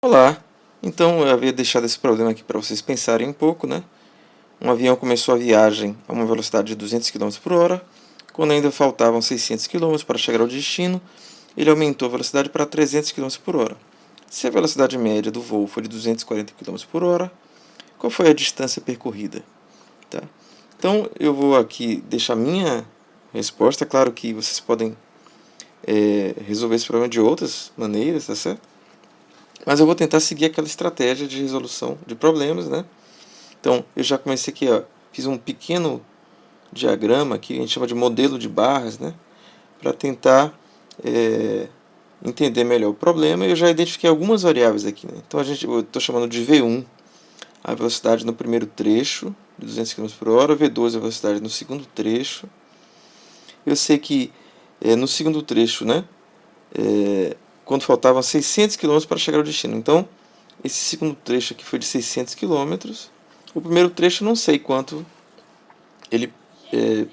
Olá, então eu havia deixado esse problema aqui para vocês pensarem um pouco, né? Um avião começou a viagem a uma velocidade de 200 km por hora, quando ainda faltavam 600 km para chegar ao destino, ele aumentou a velocidade para 300 km por hora. Se a velocidade média do voo foi de 240 km por hora, qual foi a distância percorrida? Tá? Então eu vou aqui deixar minha resposta, claro que vocês podem resolver esse problema de outras maneiras, tá certo? Mas eu vou tentar seguir aquela estratégia de resolução de problemas, né? Então, eu já comecei aqui, ó, fiz um pequeno diagrama aqui, a gente chama de modelo de barras, né? Para tentar entender melhor o problema. Eu já identifiquei algumas variáveis aqui, né? Então, eu estou chamando de V1 a velocidade no primeiro trecho, de 200 km por hora, V2 a velocidade no segundo trecho. Eu sei que no segundo trecho, né? Quando faltavam 600 km para chegar ao destino. Então, esse segundo trecho aqui foi de 600 km. O primeiro trecho não sei quanto ele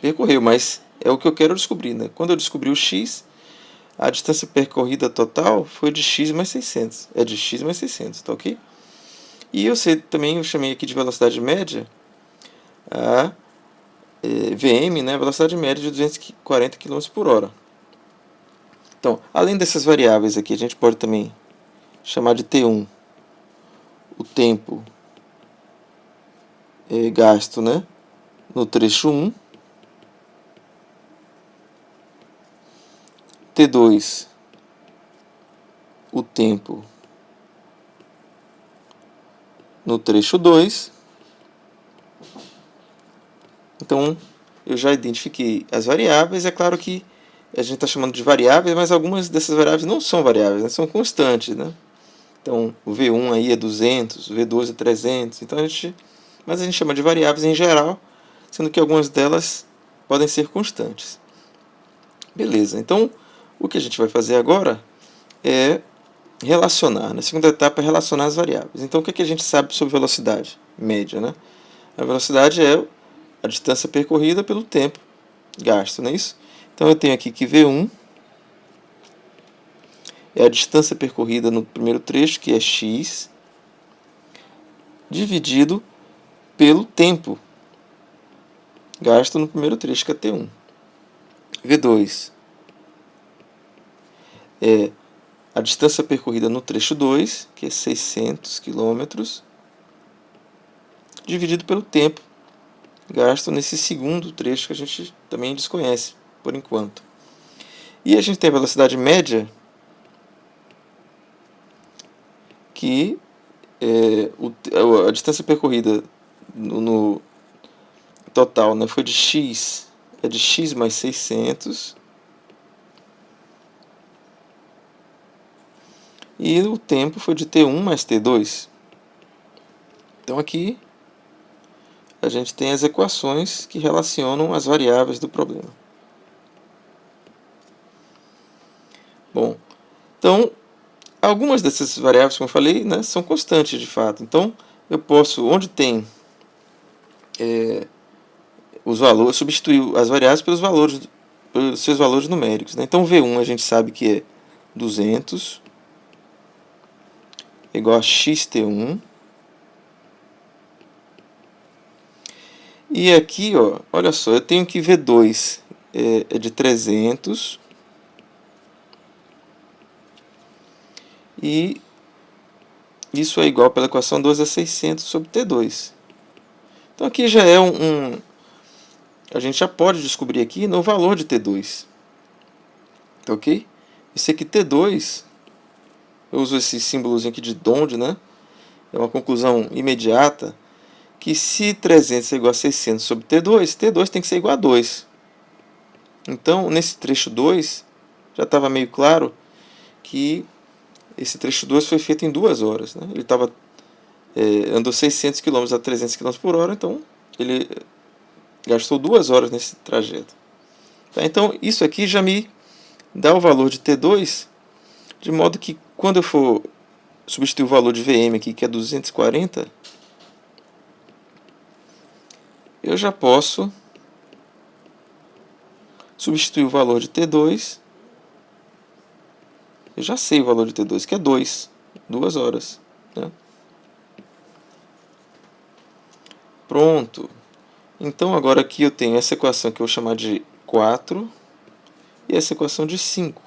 percorreu, mas é o que eu quero descobrir, né? Quando eu descobri o x, a distância percorrida total foi de x mais 600. É de x mais 600, tá ok? E eu sei também, eu chamei aqui de velocidade média, a VM, né? Velocidade média de 240 km por hora. Então, além dessas variáveis aqui, a gente pode também chamar de T1 o tempo gasto, né, no trecho 1, T2 o tempo no trecho 2. Então, eu já identifiquei as variáveis. É claro que a gente está chamando de variáveis, mas algumas dessas variáveis não são variáveis, né? São constantes, né? Então, o V1 aí é 200, o V2 é 300. Então, mas a gente chama de variáveis em geral, sendo que algumas delas podem ser constantes. Beleza, então o que a gente vai fazer agora é relacionar. Na segunda etapa é relacionar as variáveis. Então, o que a gente sabe sobre velocidade média, né? A velocidade é a distância percorrida pelo tempo gasto, não é isso? Então eu tenho aqui que V1 é a distância percorrida no primeiro trecho, que é x, dividido pelo tempo gasto no primeiro trecho, que é T1. V2 é a distância percorrida no trecho 2, que é 600 km, dividido pelo tempo gasto nesse segundo trecho que a gente também desconhece por enquanto. E a gente tem a velocidade média, que a distância percorrida no total, né, foi de x, é de x mais 600, e o tempo foi de T1 mais T2. Então aqui a gente tem as equações que relacionam as variáveis do problema. Bom, então algumas dessas variáveis, como eu falei, né, são constantes de fato. Então eu posso, onde tem os valores, substituir as variáveis pelos seus valores numéricos, né? Então V1 a gente sabe que é 200 igual a xt1. E aqui, ó, olha só, eu tenho que V2 é de 300 e isso é igual pela equação 2 a 600 sobre T2. Então aqui já é a gente já pode descobrir aqui no valor de T2. Tá ok? Eu sei que T2, eu uso esse símbolozinho aqui de Dond, né? É uma conclusão imediata, que se 300 é igual a 600 sobre T2, T2 tem que ser igual a 2. Então, nesse trecho 2, já estava meio claro que esse trecho 2 foi feito em 2 horas. Né? Ele andou 600 km a 300 km por hora, então ele gastou 2 horas nesse trajeto. Tá? Então, isso aqui já me dá o valor de T2, de modo que quando eu for substituir o valor de VM aqui, que é 240, eu já posso substituir o valor de T2. Eu já sei o valor de T2, que é 2. 2 horas, né? Pronto. Então agora aqui eu tenho essa equação que eu vou chamar de 4 e essa equação de 5.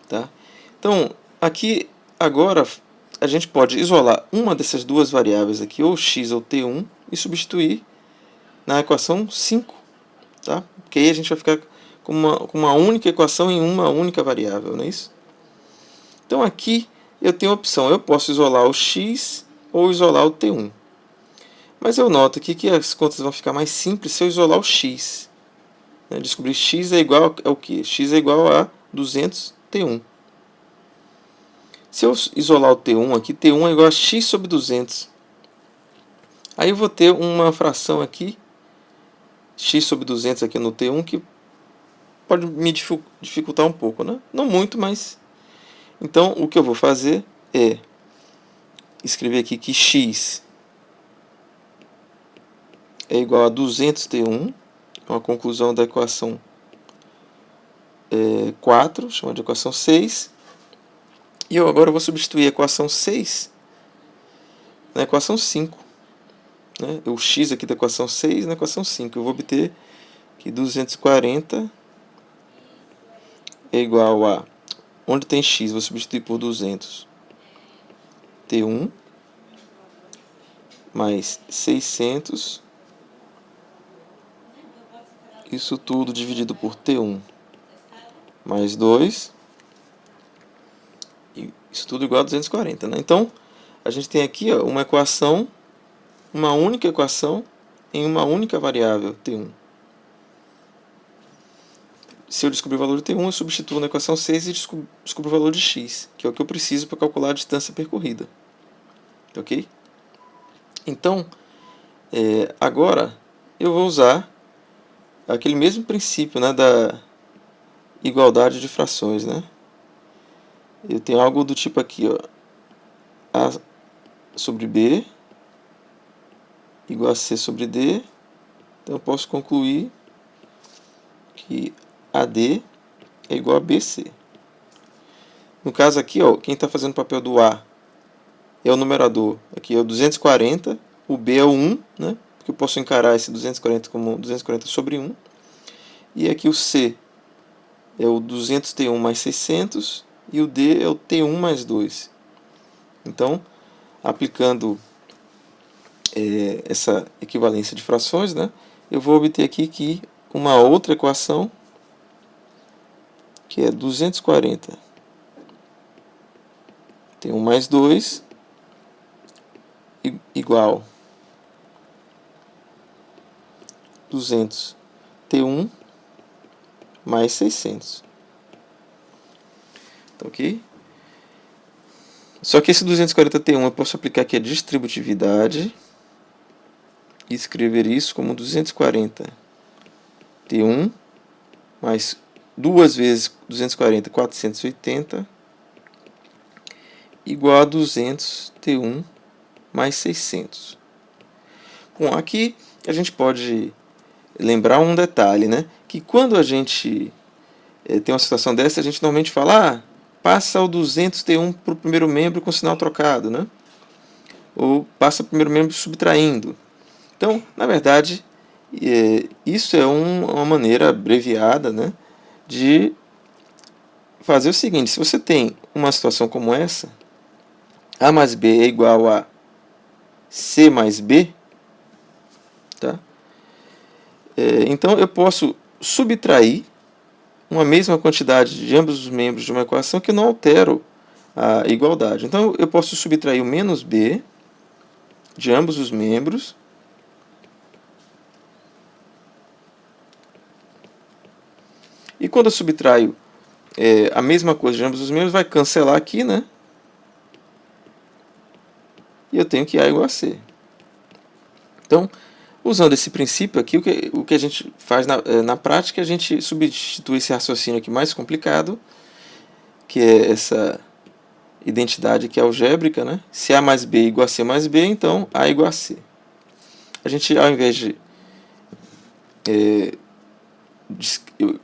Tá? Então, aqui agora a gente pode isolar uma dessas duas variáveis aqui, ou x ou t1, e substituir na equação 5. Tá? Porque aí a gente vai ficar com uma única equação em uma única variável, não é isso? Então aqui eu tenho a opção, eu posso isolar o x ou isolar o t1. Mas eu noto aqui que as contas vão ficar mais simples se eu isolar o x. Descobrir x é igual ao que? X é igual a 200t1. Se eu isolar o t1 aqui, t1 é igual a x sobre 200. Aí eu vou ter uma fração aqui, x sobre 200 aqui no t1, que pode me dificultar um pouco, né? Não muito, mas... Então, o que eu vou fazer é escrever aqui que x é igual a 200t1, uma conclusão da equação 4, chamada de equação 6. E eu agora vou substituir a equação 6 na equação 5. Né? O x aqui da equação 6 na equação 5. Eu vou obter que 240 é igual a... Onde tem x, vou substituir por 200. T1 mais 600. Isso tudo dividido por T1 mais 2. Isso tudo igual a 240. Né? Então, a gente tem aqui uma equação, uma única equação em uma única variável, T1. Se eu descobrir o valor de T1, eu substituo na equação 6 e descubro o valor de x, que é o que eu preciso para calcular a distância percorrida. Ok? Então, agora eu vou usar aquele mesmo princípio, né, da igualdade de frações. Né? Eu tenho algo do tipo aqui, ó, A sobre B igual a C sobre D. Então eu posso concluir que AD é igual a BC. No caso aqui, ó, quem está fazendo o papel do A é o numerador. Aqui é o 240, o B é o 1, né? Porque eu posso encarar esse 240 como 240 sobre 1. E aqui o C é o 200t1 mais 600 e o D é o T1 mais 2. Então, aplicando essa equivalência de frações, né, eu vou obter aqui que uma outra equação, que é 240 T1 mais 2 igual 200t1 mais 600. Tá ok? Só que esse 240t1 eu posso aplicar aqui a distributividade e escrever isso como 240t1 mais 2 vezes 240, 480, igual a 200t1 mais 600. Bom, aqui a gente pode lembrar um detalhe, né? Que quando a gente tem uma situação dessa, a gente normalmente fala, passa o 200t1 para o primeiro membro com sinal trocado, né? Ou passa o primeiro membro subtraindo. Então, na verdade, isso é uma maneira abreviada, né, de fazer o seguinte: se você tem uma situação como essa, A mais B é igual a C mais B, tá? Então eu posso subtrair uma mesma quantidade de ambos os membros de uma equação que não altero a igualdade. Então eu posso subtrair o menos B de ambos os membros e quando eu subtraio a mesma coisa de ambos os membros, vai cancelar aqui, né? E eu tenho que A igual a C. Então, usando esse princípio aqui, o que a gente faz na prática, a gente substitui esse raciocínio aqui mais complicado, que é essa identidade aqui algébrica, né? Se A mais B igual a C mais B, então A igual a C. A gente, ao invés de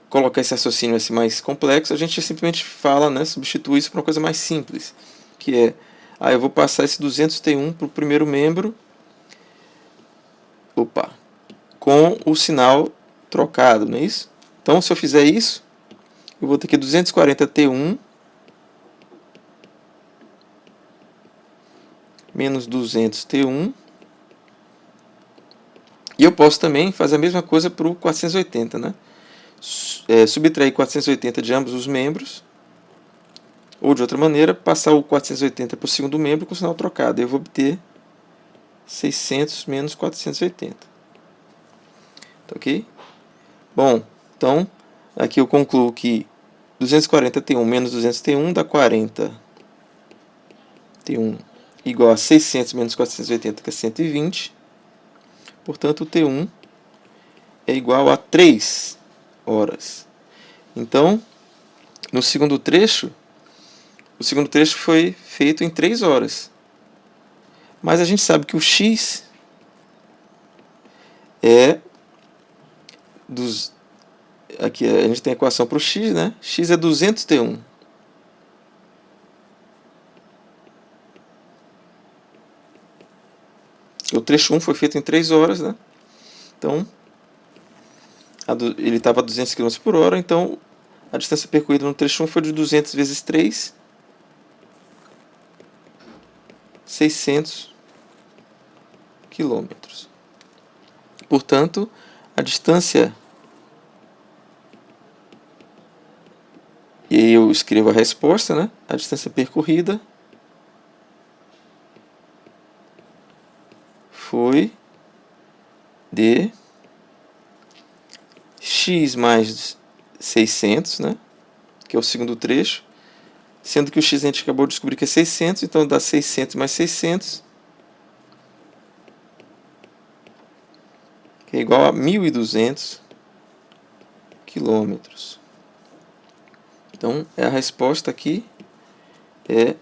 colocar esse raciocínio assim mais complexo, a gente simplesmente fala, né, substitui isso para uma coisa mais simples, que é, eu vou passar esse 201 para o primeiro membro, com o sinal trocado, não é isso? Então, se eu fizer isso, eu vou ter aqui 240 T1 menos 200 T1. E eu posso também fazer a mesma coisa para o 480, né? Subtrair 480 de ambos os membros, ou de outra maneira, passar o 480 para o segundo membro com o sinal trocado. Eu vou obter 600 menos 480. Tá ok? Bom, então, aqui eu concluo que 240 T1 menos 200 T1 dá 40 T1 igual a 600 menos 480, que é 120. Portanto, o T1 é igual a 3 horas. Então, no segundo trecho, o segundo trecho foi feito em 3 horas. Mas a gente sabe que o x é dos... Aqui a gente tem a equação para o x, né? X é 200 T1. O trecho 1 foi feito em 3 horas, né? Então, ele estava a 200 km por hora, então a distância percorrida no trecho 1 foi de 200 vezes 3, 600 km. Portanto, a distância, e aí eu escrevo a resposta, né? A distância percorrida foi de x mais 600, né? Que é o segundo trecho, sendo que o x a gente acabou de descobrir que é 600, então dá 600 mais 600, que é igual a 1.200 quilômetros. Então, a resposta aqui é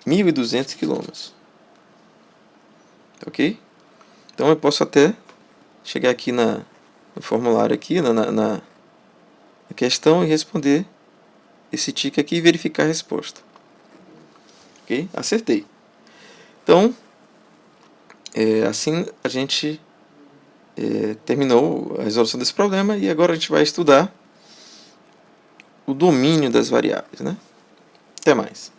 1.200 quilômetros. Ok? Então, eu posso até chegar aqui no formulário, aqui, na questão, e responder esse tique aqui e verificar a resposta. Ok? Acertei. Então, assim a gente terminou a resolução desse problema, e agora a gente vai estudar o domínio das variáveis, né? Até mais.